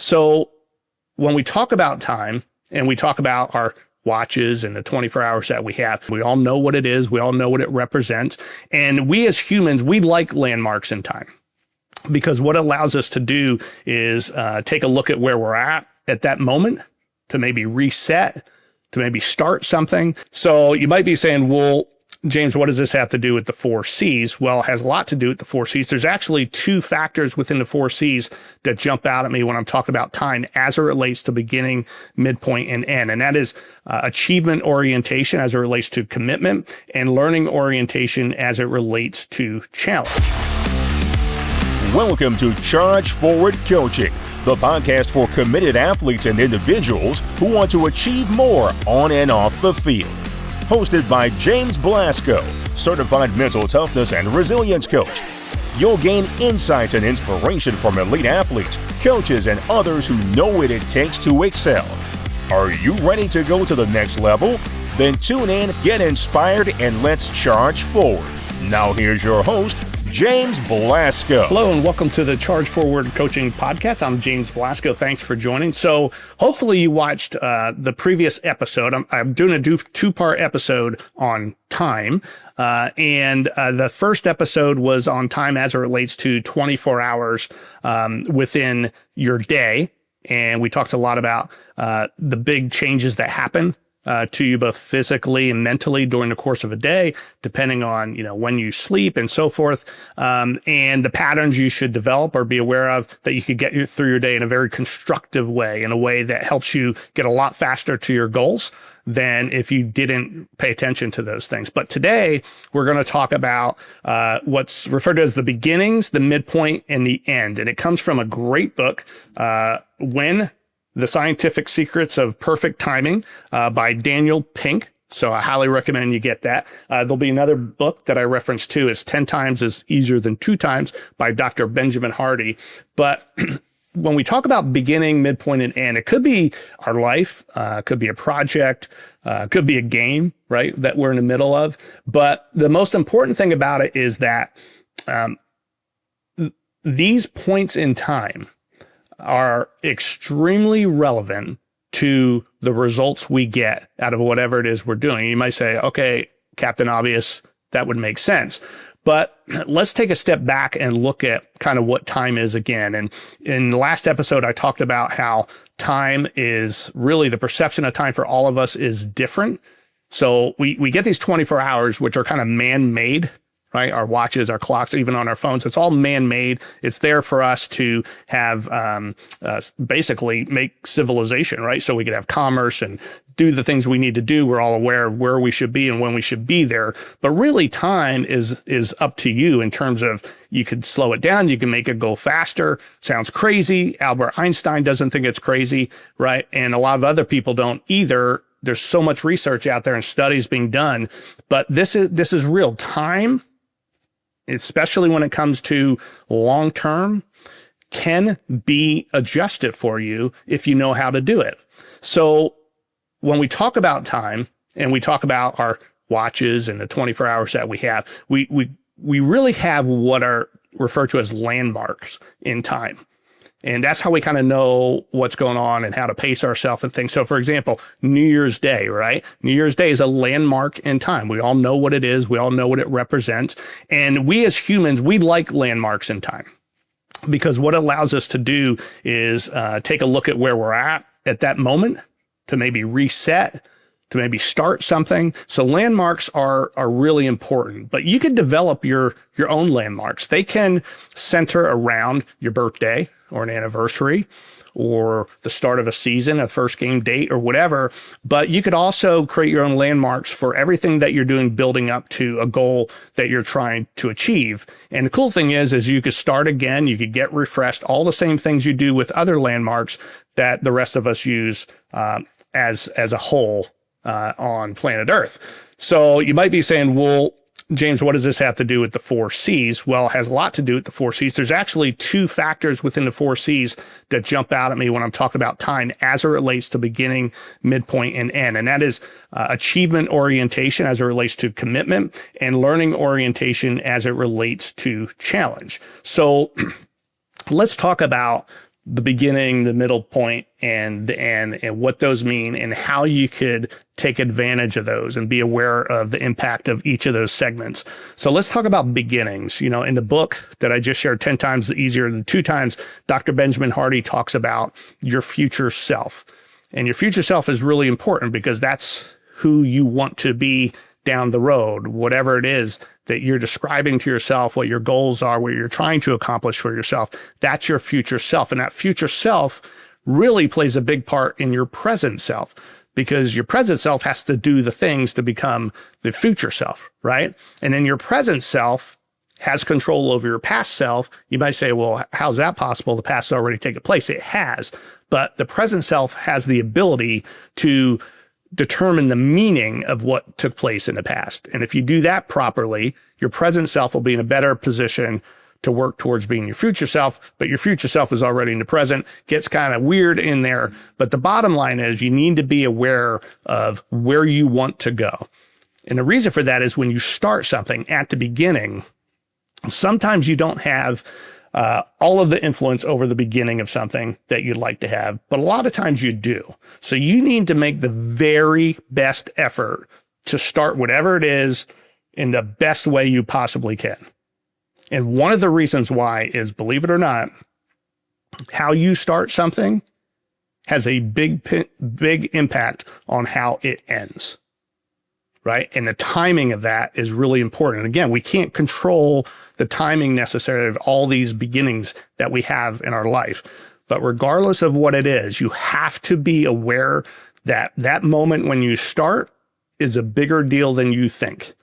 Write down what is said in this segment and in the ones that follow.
So when we talk about time and we talk about our watches and the 24 hours that we have, we all know what it is. We all know what it represents. And we as humans, we like landmarks in time because what it allows us to do is take a look at where we're at that moment to maybe reset, to maybe start something. So you might be saying, well, James, what does this have to do with the 4 C's? Well, it has a lot to do with the 4 C's. There's actually 2 factors within the 4 C's that jump out at me when I'm talking about time as it relates to beginning, midpoint, and end. And that is achievement orientation as it relates to commitment and learning orientation as it relates to challenge. Welcome to Charge Forward Coaching, the podcast for committed athletes and individuals who want to achieve more on and off the field. Hosted by James Blasco, certified mental toughness and resilience coach. You'll gain insights and inspiration from elite athletes, coaches, and others who know what it takes to excel. Are you ready to go to the next level? Then tune in, get inspired, and let's charge forward. Now here's your host, James Blasco. Hello and welcome to the Charge Forward Coaching Podcast. I'm James Blasco. Thanks for joining. So hopefully you watched the previous episode. I'm doing a two-part episode on time. And the first episode was on time as it relates to 24 hours within your day. And we talked a lot about the big changes that happen to you both physically and mentally during the course of a day, depending on, when you sleep and so forth, and the patterns you should develop or be aware of that you could get through your day in a very constructive way, in a way that helps you get a lot faster to your goals than if you didn't pay attention to those things. But today we're going to talk about what's referred to as the beginnings, the midpoint, and the end. And it comes from a great book, The Scientific Secrets of Perfect Timing by Daniel Pink. So I highly recommend you get that. There'll be another book that I reference too, is 10 Times is Easier Than 2 Times by Dr. Benjamin Hardy. But when we talk about beginning, midpoint, and end, it could be our life, could be a project, could be a game, right, that we're in the middle of. But the most important thing about it is that these points in time are extremely relevant to the results we get out of whatever it is we're doing. You might say, okay, Captain Obvious, that would make sense. But let's take a step back and look at kind of what time is again. And in the last episode, I talked about how time is really the perception of time for all of us is different. So we get these 24 hours, which are kind of man-made, right? Our watches, our clocks, even on our phones, it's all man-made. It's there for us to have basically make civilization, right? So we could have commerce and do the things we need to do. We're all aware of where we should be and when we should be there. But really time is up to you in terms of you could slow it down. You can make it go faster. Sounds crazy. Albert Einstein doesn't think it's crazy, right? And a lot of other people don't either. There's so much research out there and studies being done, but this is real time, especially when it comes to long term, can be adjusted for you if you know how to do it. So when we talk about time and we talk about our watches and the 24 hours that we have, we really have what are referred to as landmarks in time. And that's how we kind of know what's going on and how to pace ourselves and things. So for example, New Year's Day, right? New Year's Day is a landmark in time. We all know what it is. We all know what it represents. And we as humans, we like landmarks in time because what it allows us to do is take a look at where we're at that moment to maybe reset, to maybe start something. So landmarks are really important, but you can develop your own landmarks. They can center around your birthday or an anniversary or the start of a season, a first game date or whatever. But you could also create your own landmarks for everything that you're doing building up to a goal that you're trying to achieve. And the cool thing is you could start again, you could get refreshed, all the same things you do with other landmarks that the rest of us use as a whole on planet Earth. So you might be saying, well, James, what does this have to do with the 4 C's? Well, it has a lot to do with the 4 C's. There's actually 2 factors within the 4 C's that jump out at me when I'm talking about time as it relates to beginning, midpoint, and end. And that is achievement orientation as it relates to commitment and learning orientation as it relates to challenge. So let's talk about the beginning, the middle point, and the end, and what those mean, and how you could take advantage of those and be aware of the impact of each of those segments. So let's talk about beginnings. You know, in the book that I just shared, 10 times easier than 2 times, Dr. Benjamin Hardy talks about your future self. And your future self is really important because that's who you want to be down the road, whatever it is that you're describing to yourself, what your goals are, what you're trying to accomplish for yourself. That's your future self. And that future self really plays a big part in your present self, because your present self has to do the things to become the future self, right? And then your present self has control over your past self. You might say, well, how's that possible? The past has already taken place. It has, but the present self has the ability to determine the meaning of what took place in the past. And if you do that properly, your present self will be in a better position to work towards being your future self, but your future self is already in the present. Gets kind of weird in there. But the bottom line is you need to be aware of where you want to go. And the reason for that is when you start something at the beginning, sometimes you don't have all of the influence over the beginning of something that you'd like to have, but a lot of times you do. So you need to make the very best effort to start whatever it is in the best way you possibly can. And one of the reasons why is, believe it or not, how you start something has a big impact on how it ends. Right? And the timing of that is really important. Again, we can't control the timing necessarily of all these beginnings that we have in our life. But regardless of what it is, you have to be aware that that moment when you start is a bigger deal than you think.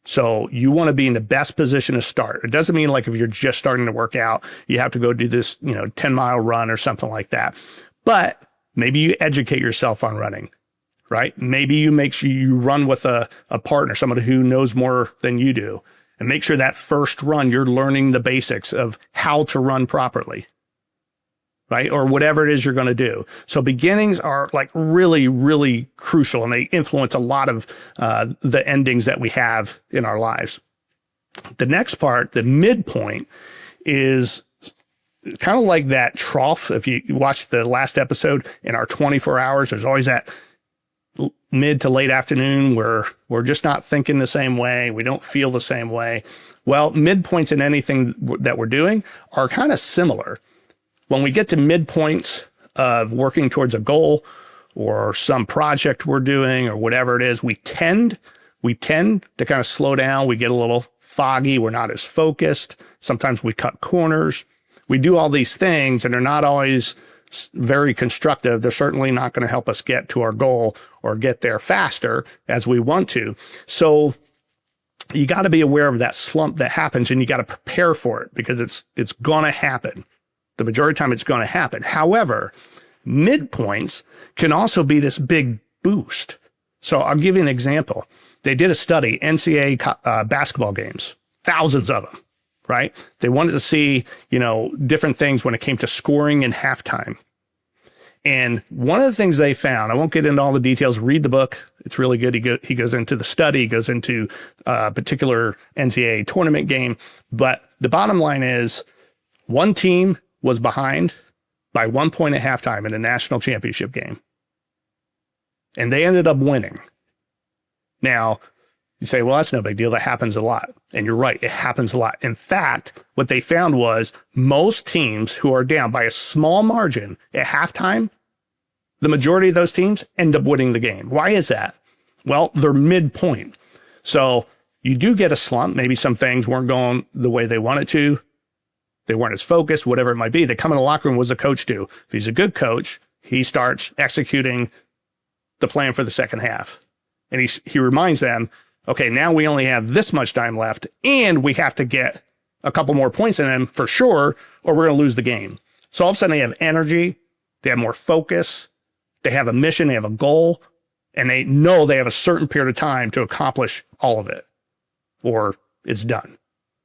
So you want to be in the best position to start. It doesn't mean like if you're just starting to work out, you have to go do this, 10-mile run or something like that. But maybe you educate yourself on running. Right? Maybe you make sure you run with a partner, somebody who knows more than you do, and make sure that first run, you're learning the basics of how to run properly, right? Or whatever it is you're going to do. So beginnings are like really, really crucial, and they influence a lot of the endings that we have in our lives. The next part, the midpoint, is kind of like that trough. If you watch the last episode in our 24 hours, there's always that mid to late afternoon where we're just not thinking the same way. We don't feel the same way. Well, midpoints in anything that we're doing are kind of similar. When we get to midpoints of working towards a goal or some project we're doing or whatever it is, we tend to kind of slow down. We get a little foggy. We're not as focused. Sometimes we cut corners. We do all these things, and they're not always very constructive. They're certainly not going to help us get to our goal or get there faster as we want to. So you got to be aware of that slump that happens, and you got to prepare for it because it's going to happen. The majority of the time it's going to happen. However, midpoints can also be this big boost. So I'll give you an example. They did a study, NCAA basketball games, thousands of them. Right? They wanted to see, different things when it came to scoring and halftime. And one of the things they found, I won't get into all the details, read the book. It's really good. He goes into the study, he goes into a particular NCAA tournament game. But the bottom line is one team was behind by 1 point at halftime in a national championship game. And they ended up winning. Now, you say, well, that's no big deal. That happens a lot. And you're right. It happens a lot. In fact, what they found was most teams who are down by a small margin at halftime, the majority of those teams end up winning the game. Why is that? Well, they're midpoint. So you do get a slump. Maybe some things weren't going the way they wanted to. They weren't as focused, whatever it might be. They come in the locker room. What does the coach do? If he's a good coach, he starts executing the plan for the second half. And he reminds them, okay, now we only have this much time left, and we have to get a couple more points in them for sure, or we're going to lose the game. So all of a sudden they have energy, they have more focus, they have a mission, they have a goal, and they know they have a certain period of time to accomplish all of it, or it's done.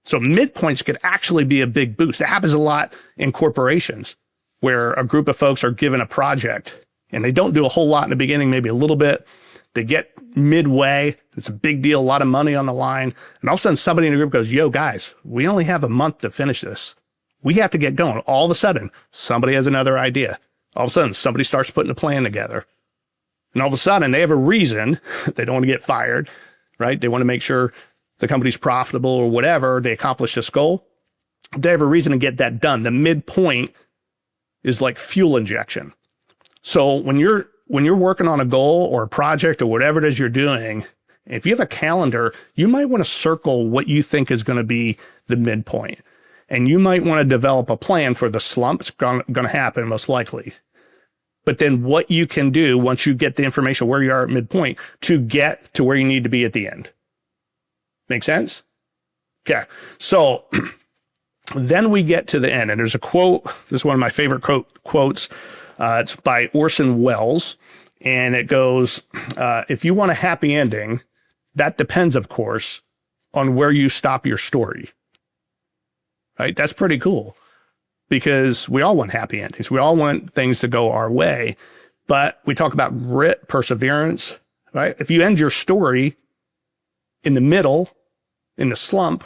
So midpoints could actually be a big boost. That happens a lot in corporations where a group of folks are given a project, and they don't do a whole lot in the beginning, maybe a little bit. They get midway. It's a big deal, a lot of money on the line. And all of a sudden somebody in the group goes, yo, guys, we only have a month to finish this. We have to get going. All of a sudden, somebody has another idea. All of a sudden, somebody starts putting a plan together. And all of a sudden, they have a reason. They don't want to get fired, right? They want to make sure the company's profitable or whatever. They accomplish this goal. They have a reason to get that done. The midpoint is like fuel injection. So when you're working on a goal or a project or whatever it is you're doing, if you have a calendar, you might want to circle what you think is going to be the midpoint. And you might want to develop a plan for the slump. It's going to happen most likely. But then what you can do once you get the information where you are at midpoint to get to where you need to be at the end. Make sense? Okay. So then we get to the end, and there's a quote. This is one of my favorite quotes. It's by Orson Welles, and it goes, if you want a happy ending, that depends, of course, on where you stop your story. Right? That's pretty cool because we all want happy endings. We all want things to go our way, but we talk about grit, perseverance, right? If you end your story in the middle, in the slump,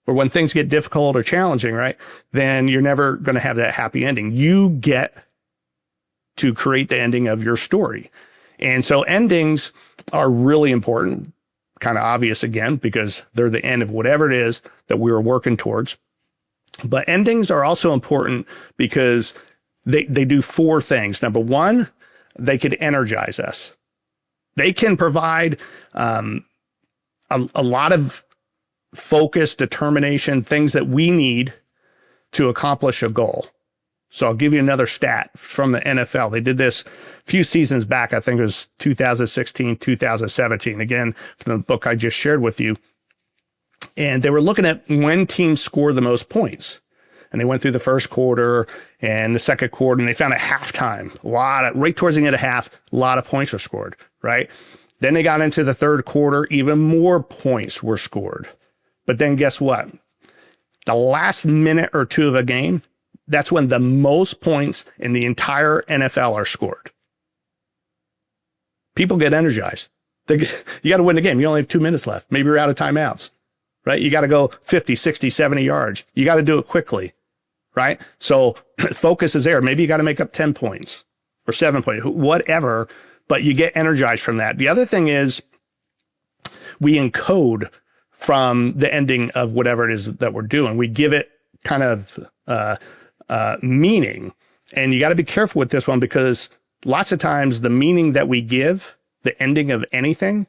or when things get difficult or challenging, right, then you're never going to have that happy ending. You get to create the ending of your story. And so endings are really important, kind of obvious again, because they're the end of whatever it is that we were working towards. But endings are also important because they do four things. Number one, they could energize us. They can provide a lot of focus, determination, things that we need to accomplish a goal. So I'll give you another stat from the NFL. They did this a few seasons back. I think it was 2016, 2017. Again, from the book I just shared with you. And they were looking at when teams score the most points. And they went through the first quarter and the second quarter, and they found at halftime, right towards the end of half, a lot of points were scored, right? Then they got into the third quarter, even more points were scored. But then guess what? The last minute or two of a game, that's when the most points in the entire NFL are scored. People get energized. You got to win the game. You only have 2 minutes left. Maybe you're out of timeouts, right? You got to go 50, 60, 70 yards. You got to do it quickly, right? So focus is there. Maybe you got to make up 10 points or 7 points, whatever, but you get energized from that. The other thing is we encode from the ending of whatever it is that we're doing. We give it kind of meaning. And you got to be careful with this one because lots of times the meaning that we give, the ending of anything,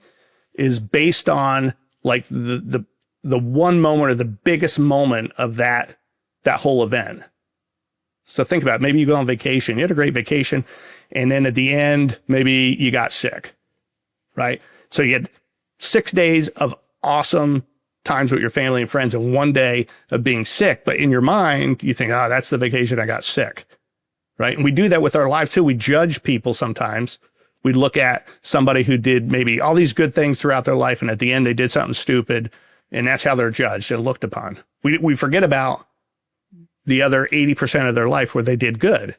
is based on like the one moment or the biggest moment of that whole event. So think about it. Maybe you go on vacation, you had a great vacation, and then at the end, maybe you got sick, right? So you had 6 days of awesome times with your family and friends and 1 day of being sick. But in your mind, you think, oh, that's the vacation I got sick, right? And we do that with our lives too. We judge people sometimes. We look at somebody who did maybe all these good things throughout their life, and at the end, they did something stupid, and that's how they're judged and looked upon. We forget about the other 80% of their life where they did good.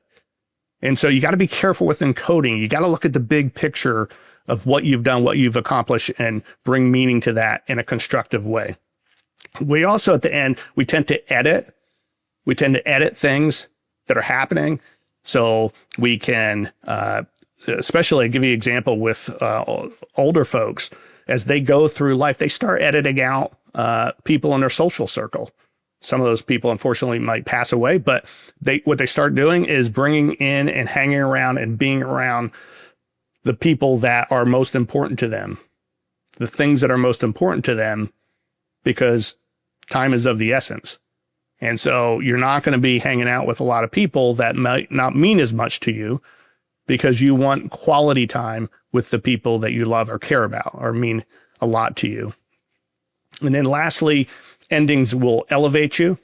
And so you got to be careful with encoding. You got to look at the big picture of what you've done, what you've accomplished, and bring meaning to that in a constructive way. We also, at the end, we tend to edit. We tend to edit things that are happening. So we can, especially I'll give you an example with older folks, as they go through life, they start editing out people in their social circle. Some of those people, unfortunately, might pass away, but what they start doing is bringing in and hanging around and being around the people that are most important to them, the things that are most important to them, because time is of the essence. And so you're not going to be hanging out with a lot of people that might not mean as much to you because you want quality time with the people that you love or care about or mean a lot to you. And then lastly, endings will elevate you.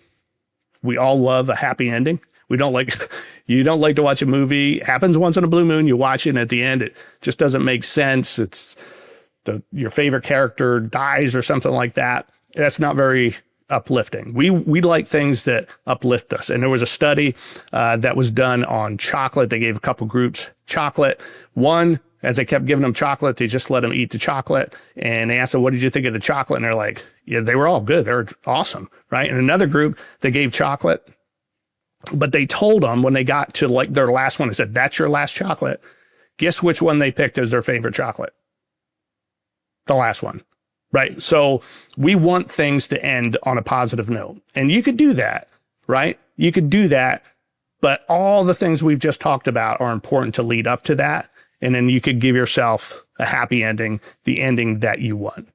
We all love a happy ending. You don't like to watch a movie. It happens once in a blue moon. You watch it, and at the end, it just doesn't make sense. It's your favorite character dies or something like that. That's not very uplifting. We like things that uplift us. And there was a study that was done on chocolate. They gave a couple groups chocolate. One, as they kept giving them chocolate, they just let them eat the chocolate. And they asked them, what did you think of the chocolate? And they're like, yeah, they were all good. They were awesome, right? And another group, they gave chocolate But they told them when they got to like their last one, they said, that's your last chocolate. Guess which one they picked as their favorite chocolate? The last one, right? So we want things to end on a positive note. And you could do that, right? You could do that. But all the things we've just talked about are important to lead up to that. And then you could give yourself a happy ending, the ending that you want.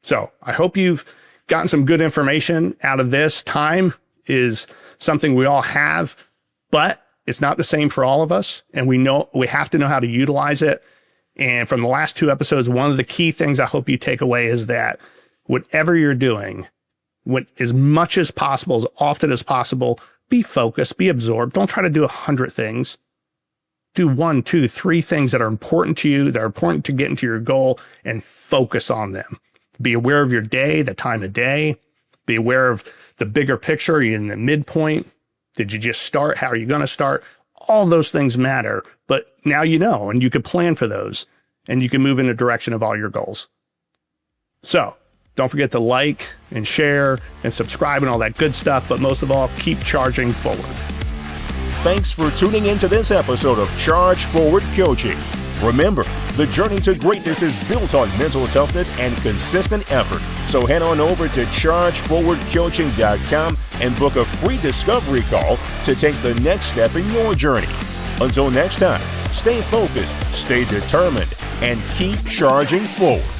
So I hope you've gotten some good information out of this. Time is something we all have, but it's not the same for all of us. And we have to know how to utilize it. And from the last 2 episodes, one of the key things I hope you take away is that whatever you're doing, as much as possible, as often as possible, be focused, be absorbed. Don't try to do 100 things. Do 1, 2, 3 things that are important to you, that are important to get into your goal, and focus on them. Be aware of your day, the time of day. Be aware of the bigger picture. Are you in the midpoint? Did you just start? How are you going to start? All those things matter, but now you know, and you can plan for those, and you can move in the direction of all your goals. So don't forget to like and share and subscribe and all that good stuff, but most of all, keep charging forward. Thanks for tuning in to this episode of Charge Forward Coaching. Remember, the journey to greatness is built on mental toughness and consistent effort. So head on over to chargeforwardcoaching.com and book a free discovery call to take the next step in your journey. Until next time, stay focused, stay determined, and keep charging forward.